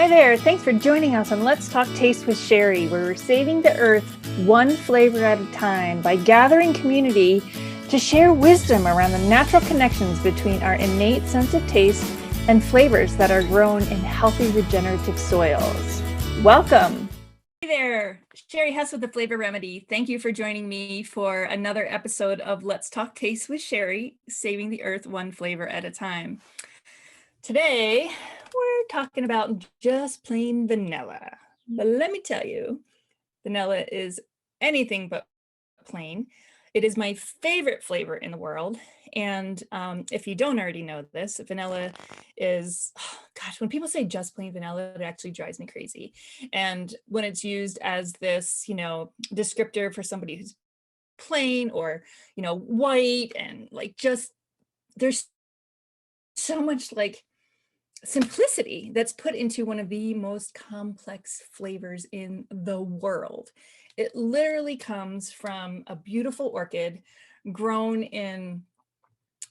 Hi there. Thanks for joining us on Let's Talk Taste with Sherry, where we're saving the earth one flavor at a time by gathering community to share wisdom around the natural connections between our innate sense of taste and flavors that are grown in healthy regenerative soils. Welcome. Hey there, Sherry Hess with the Flavor Remedy. Thank you for joining me for another episode of Let's Talk Taste with Sherry, saving the earth one flavor at a time. Today, we're talking about just plain vanilla. But let me tell you, vanilla is anything but plain. It is my favorite flavor in the world. And if you don't already know this, vanilla is, gosh, when people say just plain vanilla, it actually drives me crazy. And when it's used as this, descriptor for somebody who's plain or, white and like just, there's so much like simplicity that's put into one of the most complex flavors in the world. It literally comes from a beautiful orchid grown in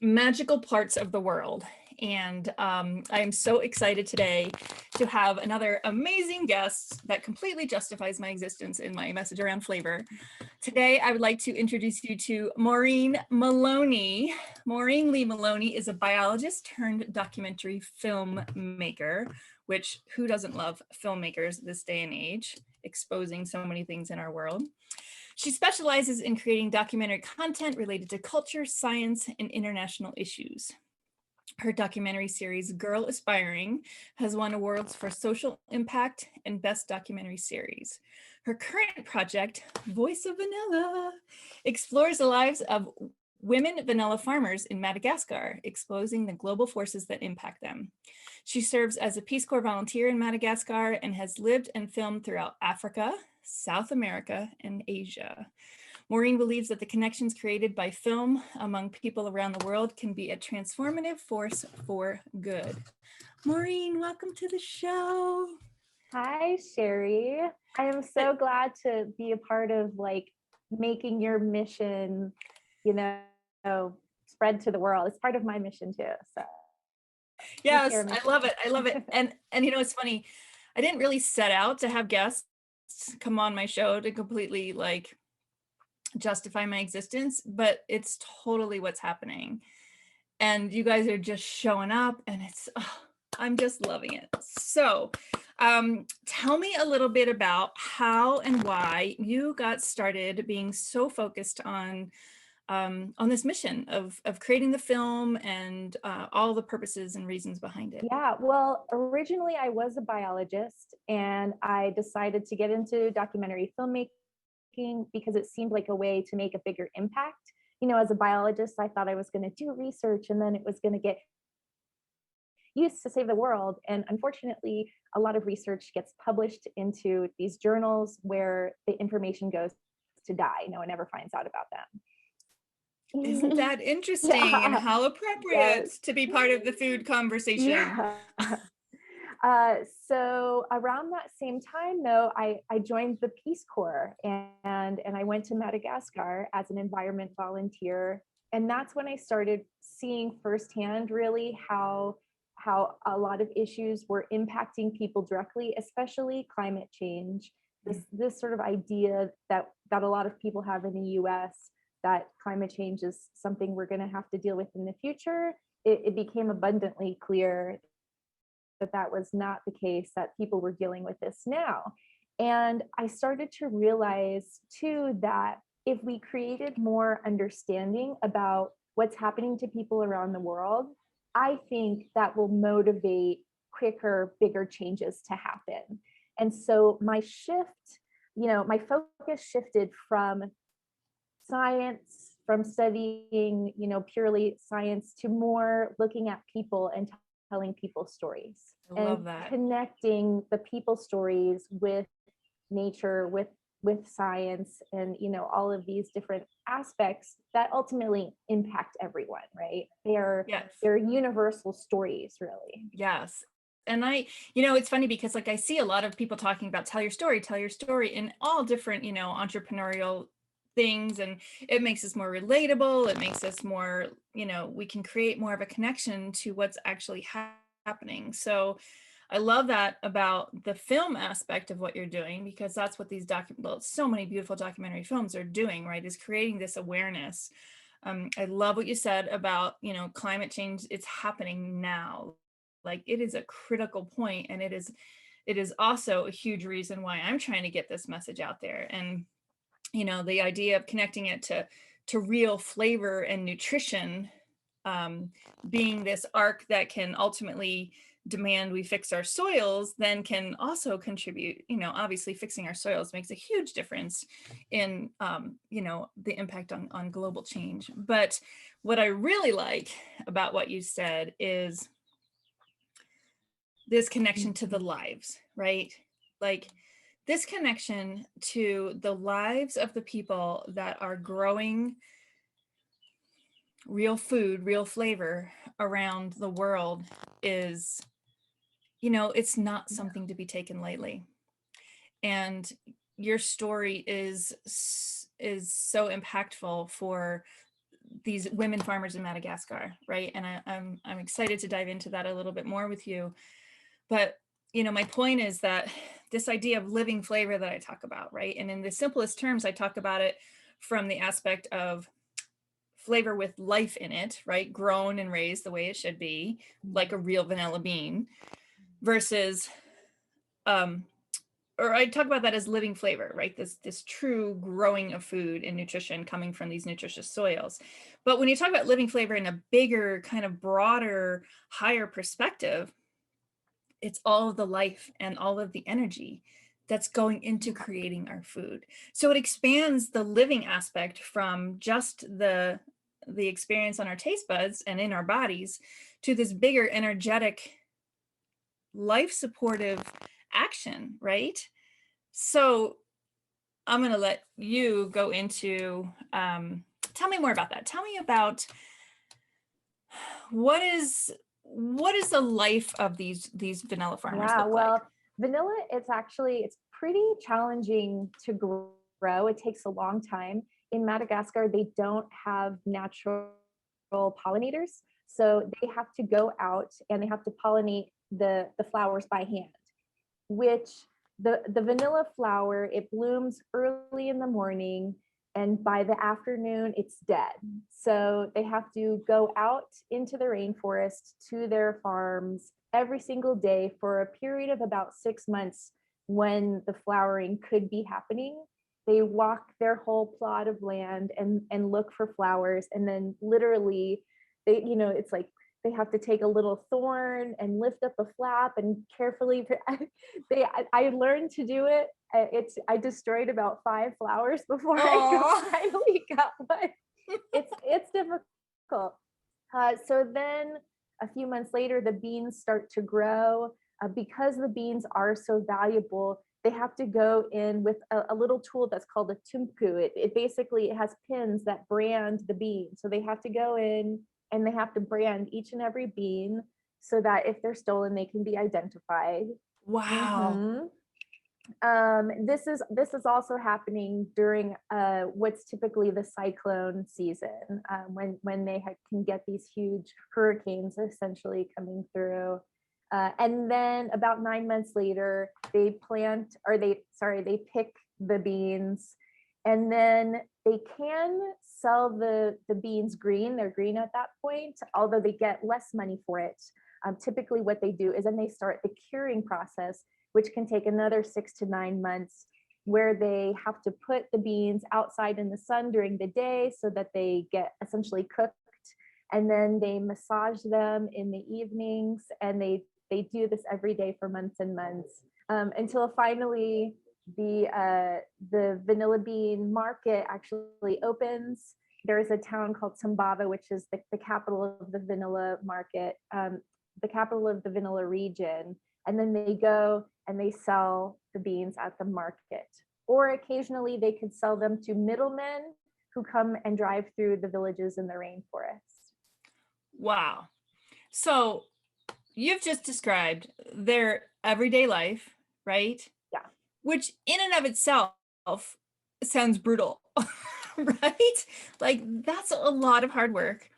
magical parts of the world. And I am so excited today to have another amazing guest that completely justifies my existence in my message around flavor. Today, I would like to introduce you to Maureen Maloney. Maureen Lee Maloney is a biologist turned documentary filmmaker, which who doesn't love filmmakers this day and age, exposing so many things in our world. She specializes in creating documentary content related to culture, science, and international issues. Her documentary series, Girl Aspiring, has won awards for social impact and best documentary series. Her current project, Voice of Vanilla, explores the lives of women vanilla farmers in Madagascar, exposing the global forces that impact them. She serves as a Peace Corps volunteer in Madagascar and has lived and filmed throughout Africa, South America, and Asia. Maureen believes that the connections created by film among people around the world can be a transformative force for good. Maureen, welcome to the show. Hi, Sherry. I am so glad to be a part of making your mission, spread to the world. It's part of my mission too. So yes, I love it. I love it. And it's funny. I didn't really set out to have guests come on my show to completely justify my existence, but it's totally what's happening. And you guys are just showing up and I'm just loving it. So tell me a little bit about how and why you got started being so focused on this mission of creating the film and all the purposes and reasons behind it. Yeah, well, originally I was a biologist and I decided to get into documentary filmmaking because it seemed like a way to make a bigger impact. As a biologist, I thought I was going to do research and then it was going to get used to save the world. And unfortunately, a lot of research gets published into these journals where the information goes to die. No one ever finds out about them. Isn't that interesting? Yeah. And how appropriate to be part of the food conversation. Yeah. So around that same time, though, I joined the Peace Corps and I went to Madagascar as an environment volunteer. And that's when I started seeing firsthand really how a lot of issues were impacting people directly, especially climate change. This sort of idea that a lot of people have in the US that climate change is something we're going to have to deal with in the future. It became abundantly clear that was not the case, that people were dealing with this now. And I started to realize too that if we created more understanding about what's happening to people around the world, I think that will motivate quicker, bigger changes to happen. And so my focus shifted from science, from studying, purely science, to more looking at people and telling people stories. I love that. Connecting the people stories with nature, with science, and all of these different aspects that ultimately impact everyone, right? They're universal stories, really. Yes. And it's funny because I see a lot of people talking about tell your story in all different, entrepreneurial things, and it makes us more relatable. It makes us more, we can create more of a connection to what's actually happening. So I love that about the film aspect of what you're doing, because that's what these so many beautiful documentary films are doing, right? Is creating this awareness. I love what you said about, climate change. It's happening now. Like, it is a critical point, and it is also a huge reason why I'm trying to get this message out there. And, the idea of connecting it to real flavor and nutrition, being this arc that can ultimately demand we fix our soils, then can also contribute, obviously fixing our soils makes a huge difference in, the impact on global change. But what I really like about what you said is this connection to the lives, right? Like, this connection to the lives of the people that are growing real food, real flavor around the world is, it's not something to be taken lightly. And your story is so impactful for these women farmers in Madagascar, right? And I'm excited to dive into that a little bit more with you. But, my point is that this idea of living flavor that I talk about, right? And in the simplest terms, I talk about it from the aspect of flavor with life in it, right? Grown and raised the way it should be, like a real vanilla bean, versus, or I talk about that as living flavor, right? This true growing of food and nutrition coming from these nutritious soils. But when you talk about living flavor in a bigger, kind of broader, higher perspective, it's all of the life and all of the energy that's going into creating our food. So it expands the living aspect from just the experience on our taste buds and in our bodies to this bigger, energetic, life supportive action, right? So I'm going to let you go into, tell me more about that. Tell me about what is the life of these vanilla farmers look like? Vanilla, it's pretty challenging to grow. It takes a long time. In Madagascar, they don't have natural pollinators, so they have to go out and they have to pollinate the flowers by hand, which the vanilla flower, it blooms early in the morning, and by the afternoon it's dead. So they have to go out into the rainforest to their farms every single day for a period of about 6 months when the flowering could be happening. They walk their whole plot of land and look for flowers, and then literally it's like they have to take a little thorn and lift up a flap and carefully I learned to do it. I destroyed about 5 flowers before I finally got one. It's difficult. So then a few months later, the beans start to grow. Because the beans are so valuable, they have to go in with a little tool that's called a tumku. It basically, it has pins that brand the bean. So they have to go in and they have to brand each and every bean so that if they're stolen, they can be identified. Wow. This is also happening during what's typically the cyclone season, when they can get these huge hurricanes essentially coming through. And then about 9 months later, they pick the beans, and then they can sell the beans green. They're green at that point, although they get less money for it. Typically what they do is then they start the curing process, which can take another 6 to 9 months, where they have to put the beans outside in the sun during the day so that they get essentially cooked. And then they massage them in the evenings, and they do this every day for months and months, until finally the vanilla bean market actually opens. There's a town called Tumbava, which is the capital of the vanilla market, the capital of the vanilla region. And then they go and they sell the beans at the market. Or occasionally they could sell them to middlemen who come and drive through the villages in the rainforest. Wow. So you've just described their everyday life, right? Yeah. Which in and of itself sounds brutal, right? Like, that's a lot of hard work.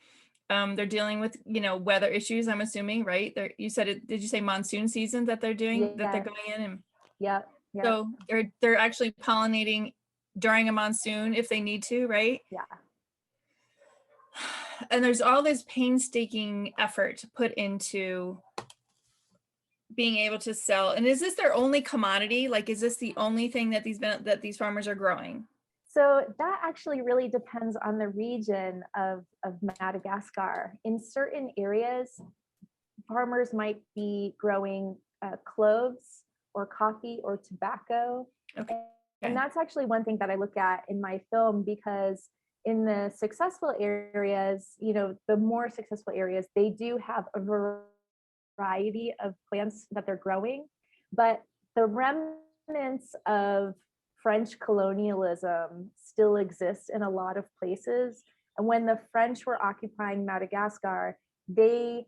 They're dealing with, weather issues, I'm assuming, right? You said it, did you say monsoon season that they're doing, that they're Yes. going in? And Yep. Yep. so they're actually pollinating during a monsoon if they need to, right? Yeah. And there's all this painstaking effort put into being able to sell. And is this their only commodity? Like, is this the only thing that these farmers are growing? So that actually really depends on the region of Madagascar. In certain areas, farmers might be growing cloves or coffee or tobacco. Okay. And that's actually one thing that I look at in my film, because in the successful areas, the more successful areas, they do have a variety of plants that they're growing, but the remnants of French colonialism still exists in a lot of places. And when the French were occupying Madagascar, they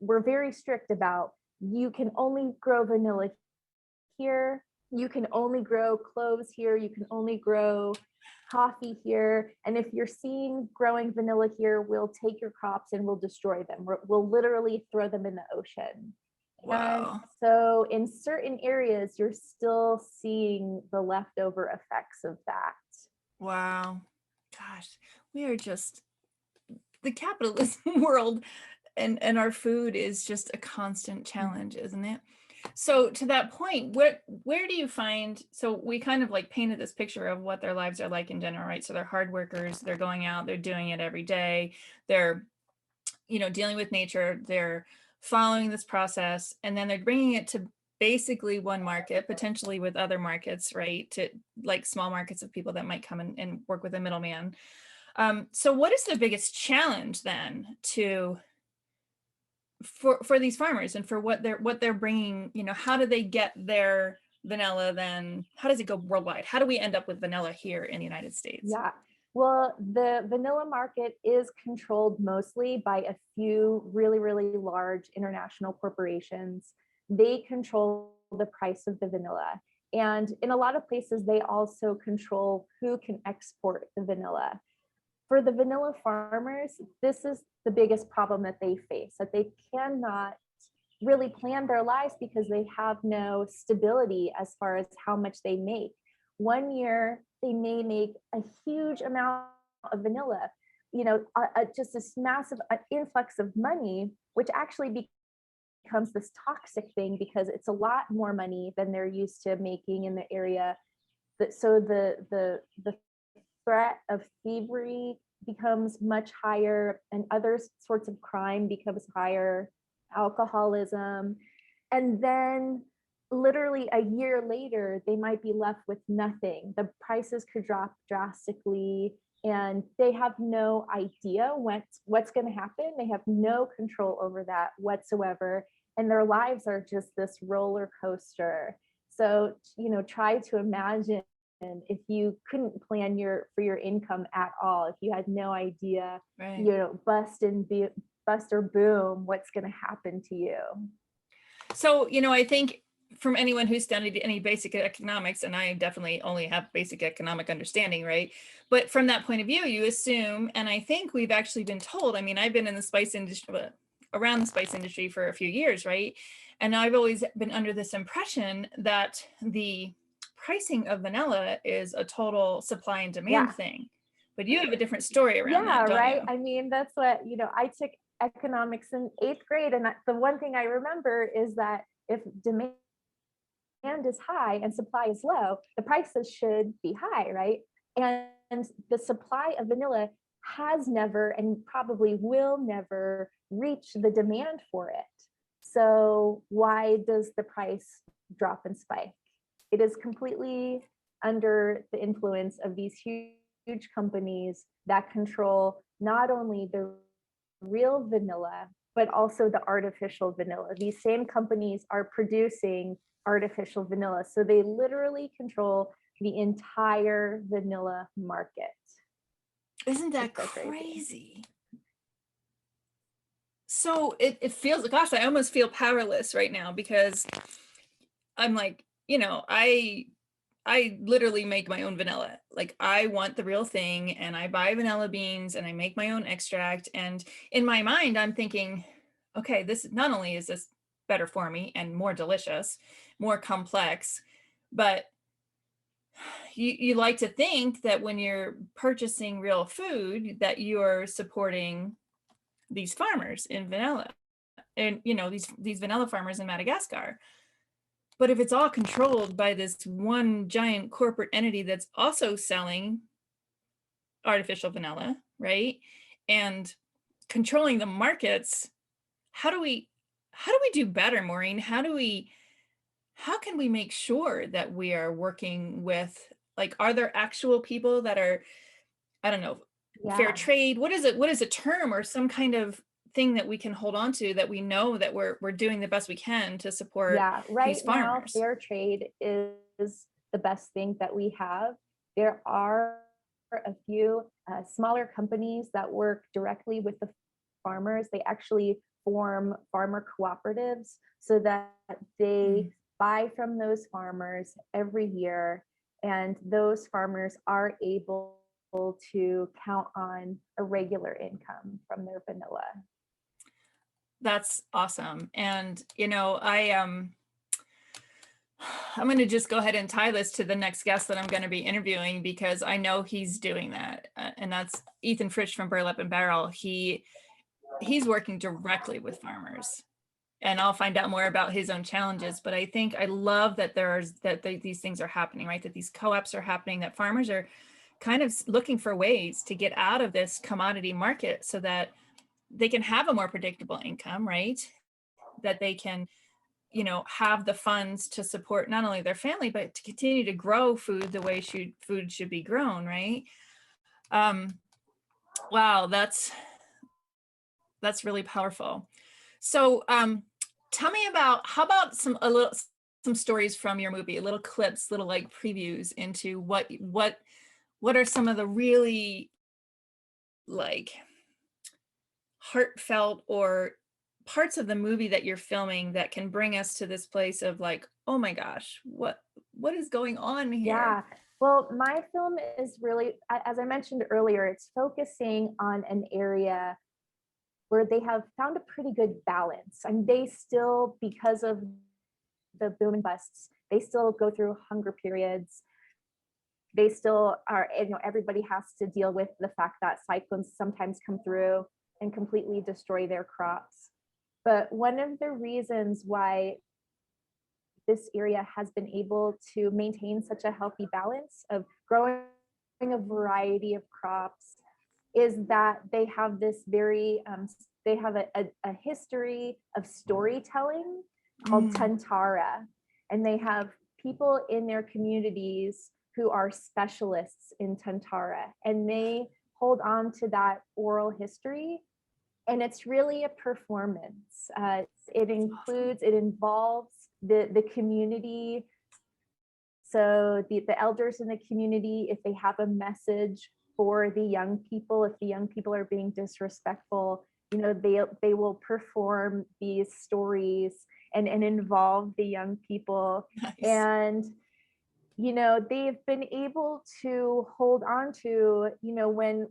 were very strict about, you can only grow vanilla here, you can only grow cloves here, you can only grow coffee here. And if you're seen growing vanilla here, we'll take your crops and we'll destroy them. We'll literally throw them in the ocean. Wow. And so in certain areas, you're still seeing the leftover effects of that. Wow. Gosh, we are just, the capitalism world and our food is just a constant challenge, isn't it? So to that point, where do you find, so we kind of like painted this picture of what their lives are like in general, right? So they're hard workers, they're going out, they're doing it every day, they're, dealing with nature, they're following this process, and then they're bringing it to basically one market, potentially with other markets, right? To like small markets of people that might come and work with a middleman. So what is the biggest challenge then for these farmers and for what they're bringing, how do they get their vanilla then? How does it go worldwide? How do we end up with vanilla here in the United States? Yeah. Well, the vanilla market is controlled mostly by a few really, really large international corporations. They control the price of the vanilla. And in a lot of places, they also control who can export the vanilla. For the vanilla farmers, this is the biggest problem that they face, that they cannot really plan their lives because they have no stability as far as how much they make. One year, they may make a huge amount of vanilla, just this massive influx of money, which actually becomes this toxic thing because it's a lot more money than they're used to making in the area. So the threat of thievery becomes much higher, and other sorts of crime becomes higher, alcoholism. And then literally a year later, they might be left with nothing. The prices could drop drastically and they have no idea what's going to happen. They have no control over that whatsoever. And their lives are just this roller coaster. So, try to imagine if you couldn't plan for your income at all, if you had no idea, right. Bust or boom, what's going to happen to you. So, I think from anyone who's studied any basic economics, and I definitely only have basic economic understanding, right? But from that point of view, you assume, and I think we've actually been told, I've been in the spice industry, around the spice industry for a few years, right? And I've always been under this impression that the pricing of vanilla is a total supply and demand thing. But you have a different story around that, don't right? you? That's what, I took economics in 8th grade. And the one thing I remember is that if demand is high and supply is low, the prices should be high, right? And the supply of vanilla has never and probably will never reach the demand for it. So why does the price drop and spike? It is completely under the influence of these huge companies that control not only the real vanilla, but also the artificial vanilla. These same companies are producing artificial vanilla. So they literally control the entire vanilla market. Isn't that crazy? So it feels, gosh, I almost feel powerless right now because I'm like, I literally make my own vanilla. Like I want the real thing, and I buy vanilla beans and I make my own extract. And in my mind, I'm thinking, okay, this not only is this better for me and more delicious, more complex, but you like to think that when you're purchasing real food that you're supporting these farmers in vanilla, and these vanilla farmers in Madagascar. But if it's all controlled by this one giant corporate entity that's also selling artificial vanilla, right? And controlling the markets, how do we do better, Maureen? How can we make sure that we are working with, like, are there actual people that are, I don't know, fair Yeah. trade? What is a term or some kind of thing that we can hold on to, that we know that we're doing the best we can to support Yeah, right these now, farmers? fair trade is the best thing that we have. There are a few smaller companies that work directly with the farmers. They actually form farmer cooperatives so that they buy from those farmers every year, and those farmers are able to count on a regular income from their vanilla. That's awesome. And I'm going to just go ahead and tie this to the next guest that I'm going to be interviewing, because I know he's doing that. And that's Ethan Fritsch from Burlap and Barrel. He's working directly with farmers, and I'll find out more about his own challenges. But I think I love that these things are happening, right? That these co-ops are happening, that farmers are kind of looking for ways to get out of this commodity market so that they can have a more predictable income, right? That they can, have the funds to support not only their family, but to continue to grow food the way food should be grown, right? Wow, that's really powerful. So tell me about, how about some stories from your movie, little clips, little like previews into what are some of the really like heartfelt or parts of the movie that you're filming that can bring us to this place of like, oh my gosh, what is going on here? Yeah. Well, my film is really, as I mentioned earlier, it's focusing on an area where they have found a pretty good balance. I mean, they still, because of the boom and busts, they still go through hunger periods. They still are, everybody has to deal with the fact that cyclones sometimes come through and completely destroy their crops. But one of the reasons why this area has been able to maintain such a healthy balance of growing a variety of crops is that they have this they have a history of storytelling called Tantara, and they have people in their communities who are specialists in Tantara, and they hold on to that oral history, and it's really a performance. It involves the community. So the elders in the community, if they have a message for the young people, if the young people are being disrespectful, they will perform these stories and involve the young people. Nice. And they've been able to hold on to, when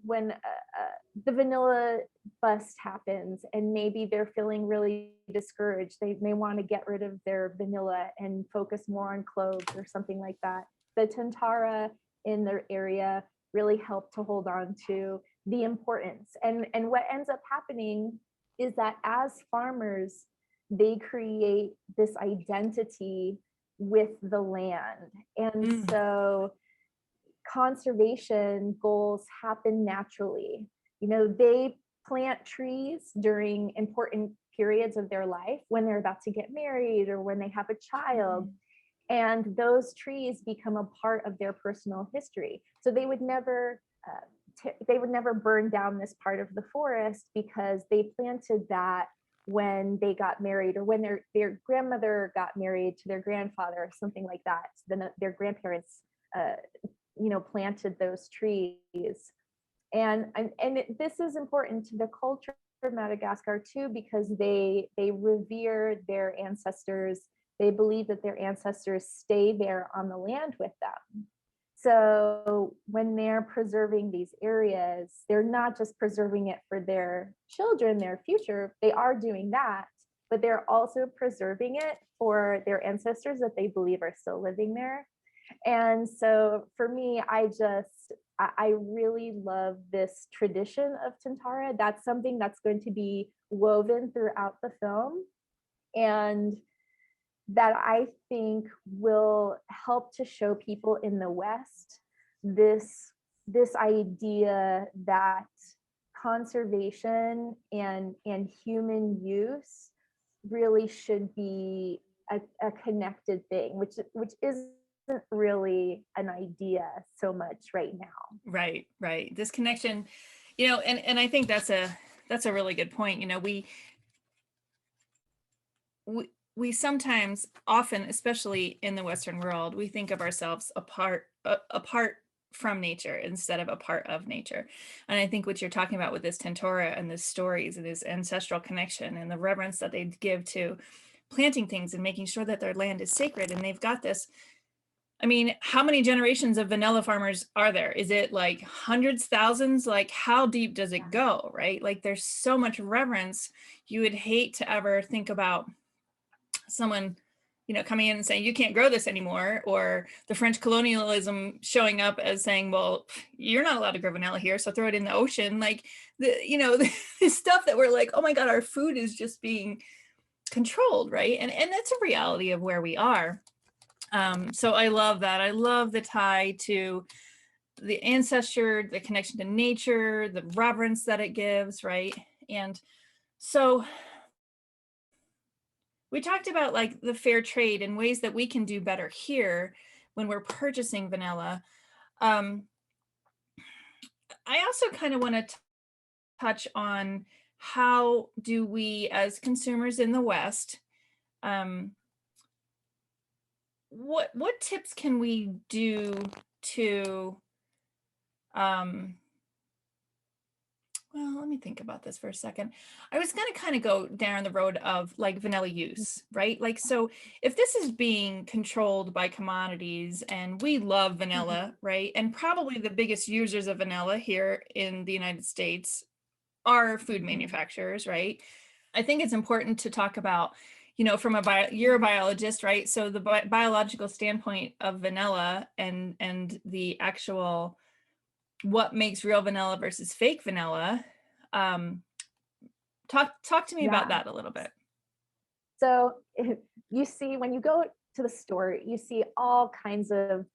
the vanilla bust happens and maybe they're feeling really discouraged, they may want to get rid of their vanilla and focus more on cloves or something like that. The Tantara in their area really help to hold on to the importance. And what ends up happening is that as farmers, they create this identity with the land. And so conservation goals happen naturally. They plant trees during important periods of their life, when they're about to get married or when they have a child. And those trees become a part of their personal history. So they would never burn down this part of the forest because they planted that when they got married, or when their grandmother got married to their grandfather or something like that. So then their grandparents planted those trees. And this is important to the culture of Madagascar too, because they revere their ancestors. They believe that their ancestors stay there on the land with them. So when they're preserving these areas, they're not just preserving it for their children, their future, they are doing that, but they're also preserving it for their ancestors that they believe are still living there. And so for me, I really love this tradition of Tantara. That's something that's going to be woven throughout the film, and that I think will help to show people in the West this idea that conservation and human use really should be a connected thing, which isn't really an idea so much right now. Right. This connection, and I think that's a really good point. We sometimes, often, especially in the Western world, we think of ourselves apart from nature instead of a part of nature. And I think what you're talking about with this Tantora and this stories and this ancestral connection and the reverence that they give to planting things and making sure that their land is sacred, and they've got this. I mean, how many generations of vanilla farmers are there? Is it like hundreds, thousands? Like, how deep does it go, right? Like, there's so much reverence. You would hate to ever think about someone, coming in and saying, you can't grow this anymore, or the French colonialism showing up as saying, well, you're not allowed to grow vanilla here, so throw it in the ocean. Like, the stuff that we're like, oh my God, our food is just being controlled, right? And that's a reality of where we are. So I love that. I love the tie to the ancestor, the connection to nature, the reverence that it gives, right? And so we talked about like the fair trade and ways that we can do better here when we're purchasing vanilla. I also kind of want to touch on how do we as consumers in the West, what tips can we do to, well, let me think about this for a second. I was going to kind of go down the road of like vanilla use, right? Like, so if this is being controlled by commodities, and we love vanilla, right? And probably the biggest users of vanilla here in the United States are food manufacturers, right? I think it's important to talk about, from you're a biologist, right? So the biological standpoint of vanilla and the actual, what makes real vanilla versus fake vanilla. Talk to me about that a little bit. So you see, when you go to the store, you see all kinds of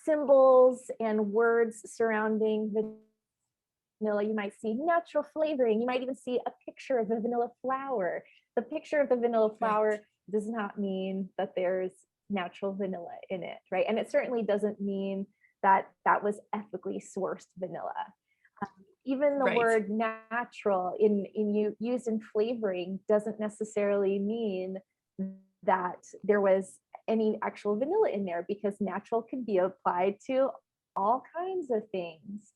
symbols and words surrounding vanilla. You might see natural flavoring. You might even see a picture of the vanilla flower. The picture of the vanilla flower does not mean that there's natural vanilla in it, right? And it certainly doesn't mean that that was ethically sourced vanilla. Even the word natural used in flavoring doesn't necessarily mean that there was any actual vanilla in there, because natural can be applied to all kinds of things.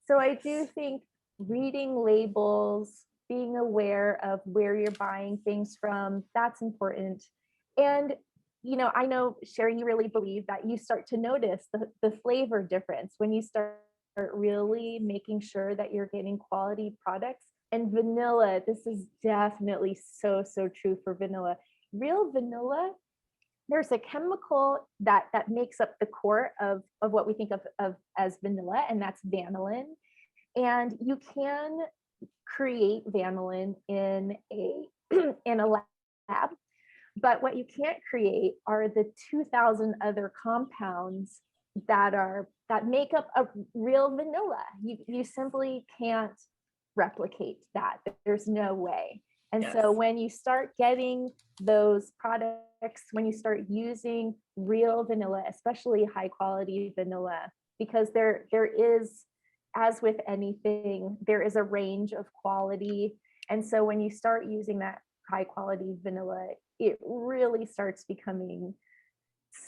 So I do think reading labels, being aware of where you're buying things from, that's important. And I know, Sherry, you really believe that you start to notice the flavor difference when you start really making sure that you're getting quality products. And vanilla, this is definitely so true for vanilla. Real vanilla, there's a chemical that makes up the core of what we think of as vanilla, and that's vanillin. And you can create vanillin in a lab, but what you can't create are the 2,000 other compounds that make up a real vanilla. You simply can't replicate that. There's no way. And so when you start getting those products, when you start using real vanilla, especially high quality vanilla, because there is, as with anything, there is a range of quality. And so when you start using that high quality vanilla, it really starts becoming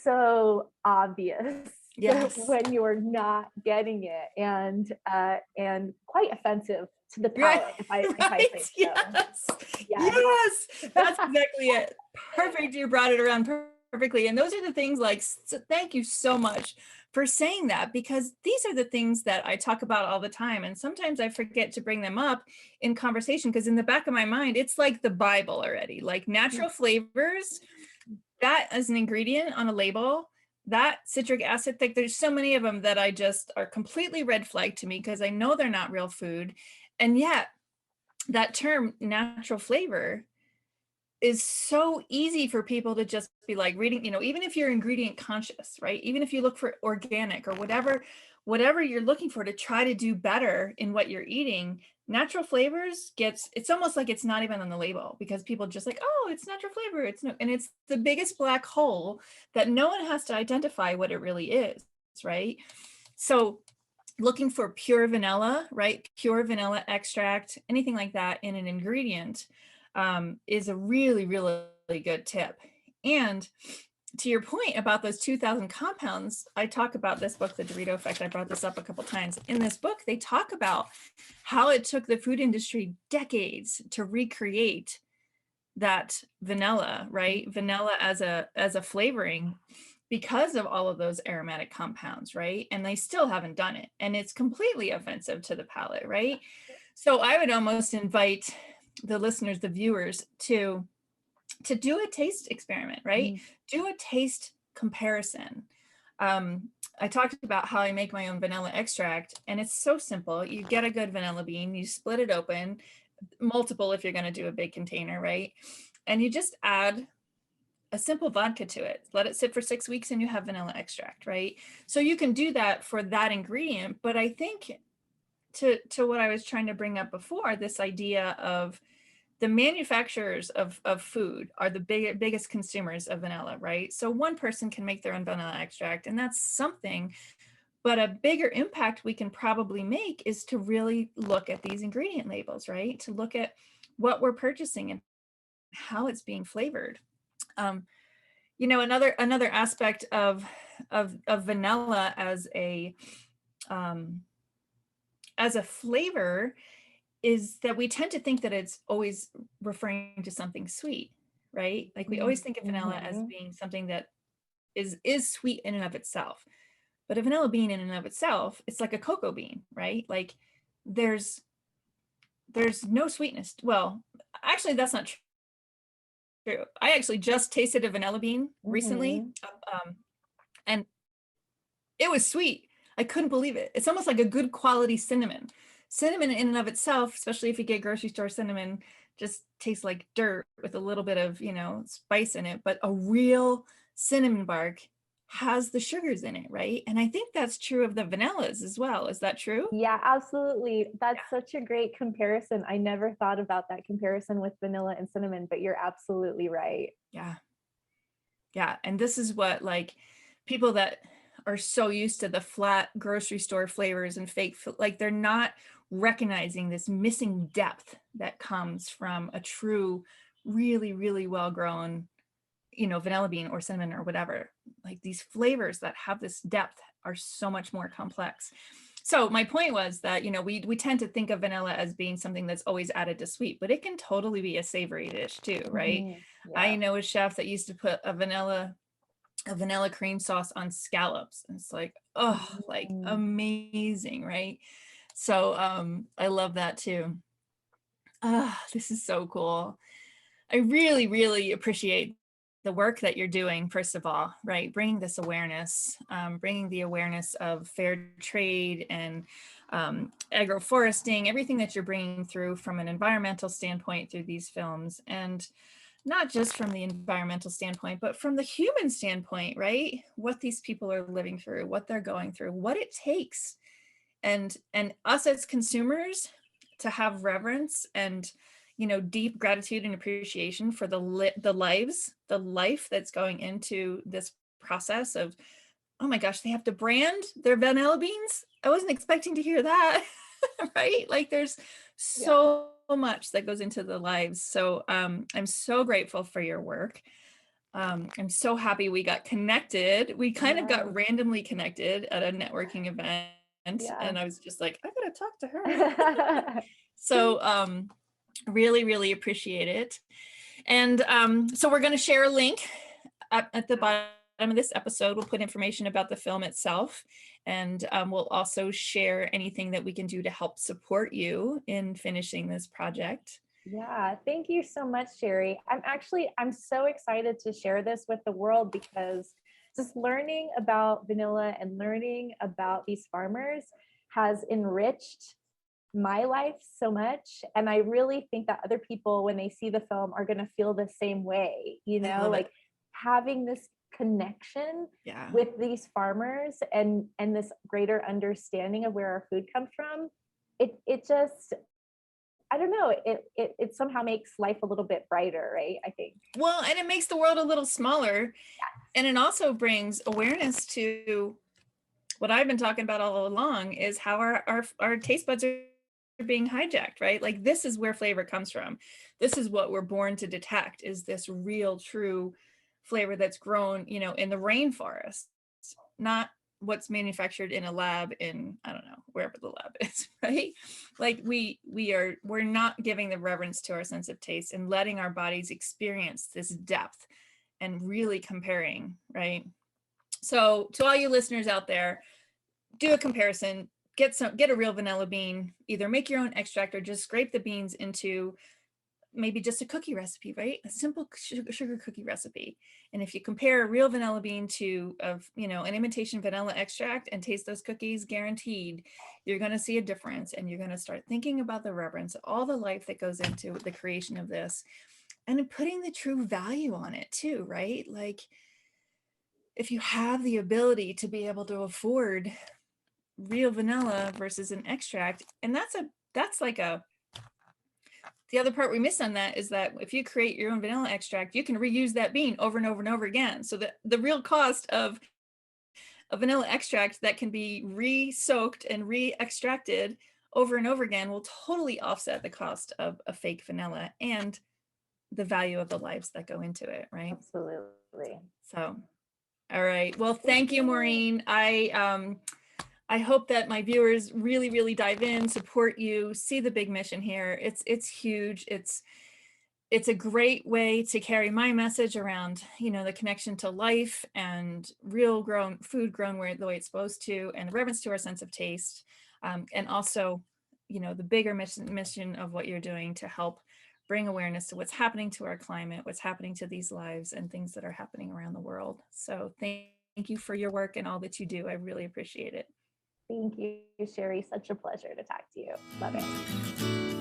so obvious Yes. when you're not getting it, and quite offensive to the Right. palate, if I Right. say so. Yes. Yes. Yes. That's exactly it. Perfect. You brought it around perfectly. And those are the things like, thank you so much for saying that, because these are the things that I talk about all the time. And sometimes I forget to bring them up in conversation, because in the back of my mind, it's like the Bible already, like natural flavors, that as an ingredient on a label, that citric acid, like there's so many of them that I just are completely red flag to me, because I know they're not real food. And yet that term natural flavor is so easy for people to just be like reading, even if you're ingredient conscious, right? Even if you look for organic or whatever you're looking for to try to do better in what you're eating, natural flavors it's almost like it's not even on the label, because people just like, oh, it's natural flavor. And it's the biggest black hole that no one has to identify what it really is, right? So looking for pure vanilla, right? Pure vanilla extract, anything like that in an ingredient is a really, really good tip. And to your point about those 2,000 compounds, I talk about this book, The Dorito Effect. I brought this up a couple of times. In this book, they talk about how it took the food industry decades to recreate that vanilla, right? Vanilla as a flavoring, because of all of those aromatic compounds, right? And they still haven't done it. And it's completely offensive to the palate, right? So I would almost invite the listeners, the viewers, to do a taste experiment, right? Do a taste comparison. I talked about how I make my own vanilla extract, and it's so simple. You get a good vanilla bean, you split it open, multiple if you're going to do a big container, right? And you just add a simple vodka to it. Let it sit for 6 weeks and you have vanilla extract, right? So you can do that for that ingredient. But I think to what I was trying to bring up before, this idea of the manufacturers of food are the biggest consumers of vanilla, right? So one person can make their own vanilla extract, and that's something. But a bigger impact we can probably make is to really look at these ingredient labels, right? To look at what we're purchasing and how it's being flavored. Another aspect of vanilla as a flavor is that we tend to think that it's always referring to something sweet, right? Like we always think of vanilla as being something that is sweet in and of itself. But a vanilla bean in and of itself, it's like a cocoa bean, right? Like there's no sweetness. Well, actually, that's not true. I actually just tasted a vanilla bean recently, and it was sweet. I couldn't believe it. It's almost like a good quality cinnamon. Cinnamon in and of itself, especially if you get grocery store cinnamon, just tastes like dirt with a little bit of, spice in it. But a real cinnamon bark has the sugars in it, right? And I think that's true of the vanillas as well. Is that true? Yeah, absolutely. That's such a great comparison. I never thought about that comparison with vanilla and cinnamon, but you're absolutely right. Yeah. Yeah. And this is what, like, people that are so used to the flat grocery store flavors and fake, like they're not recognizing this missing depth that comes from a true, really, really well-grown, vanilla bean or cinnamon or whatever. Like these flavors that have this depth are so much more complex. So my point was that, we tend to think of vanilla as being something that's always added to sweet, but it can totally be a savory dish too, right? Yeah. I know a chef that used to put a vanilla cream sauce on scallops. And it's like, like amazing, right? So I love that too. This is so cool. I really, really appreciate the work that you're doing, first of all, right? Bringing this awareness, bringing the awareness of fair trade and agroforesting, everything that you're bringing through from an environmental standpoint through these films. And not just from the environmental standpoint, but from the human standpoint, right? What these people are living through, what they're going through, what it takes. And us as consumers to have reverence and, deep gratitude and appreciation for the life that's going into this process of, oh my gosh, they have to brand their vanilla beans. I wasn't expecting to hear that, right? Like there's so much that goes into the lives. So I'm so grateful for your work. I'm so happy we got connected. We kind of got Yes. randomly connected at a networking event. Yeah. And I was just like, I gotta talk to her. So really, really appreciate it. And so we're going to share a link at the bottom of this episode. We'll put information about the film itself, and we'll also share anything that we can do to help support you in finishing this project. Yeah, thank you so much, Sherry. I'm so excited to share this with the world, because just learning about vanilla and learning about these farmers has enriched my life so much. And I really think that other people, when they see the film, are going to feel the same way, like having this connection with these farmers and this greater understanding of where our food comes from. It just, I don't know, it somehow makes life a little bit brighter, right? I think. Well, and it makes the world a little smaller. Yes. And it also brings awareness to what I've been talking about all along, is how our taste buds are being hijacked, right? Like, this is where flavor comes from. This is what we're born to detect, is this real, true flavor that's grown, in the rainforest, not what's manufactured in a lab in, I don't know, wherever the lab is, right? Like we're not giving the reverence to our sense of taste and letting our bodies experience this depth and really comparing, right? So to all you listeners out there, do a comparison, get a real vanilla bean, either make your own extract or just scrape the beans into maybe just a cookie recipe, right? A simple sugar cookie recipe. And if you compare a real vanilla bean to an imitation vanilla extract and taste those cookies, guaranteed, you're going to see a difference, and you're going to start thinking about the reverence, all the life that goes into the creation of this, and putting the true value on it too, right? Like, if you have the ability to be able to afford real vanilla versus an extract, and the other part we miss on that is that if you create your own vanilla extract, you can reuse that bean over and over and over again. So the real cost of a vanilla extract that can be re-soaked and re-extracted over and over again will totally offset the cost of a fake vanilla and the value of the lives that go into it, right? Absolutely. So, all right. Well, thank you, Maureen. I hope that my viewers really, really dive in, support you, see the big mission here. It's huge. It's a great way to carry my message around, the connection to life and real food grown the way it's supposed to, and the reverence to our sense of taste. And also, the bigger mission of what you're doing to help bring awareness to what's happening to our climate, what's happening to these lives, and things that are happening around the world. So thank you for your work and all that you do. I really appreciate it. Thank you, Sherry. Such a pleasure to talk to you. Love it.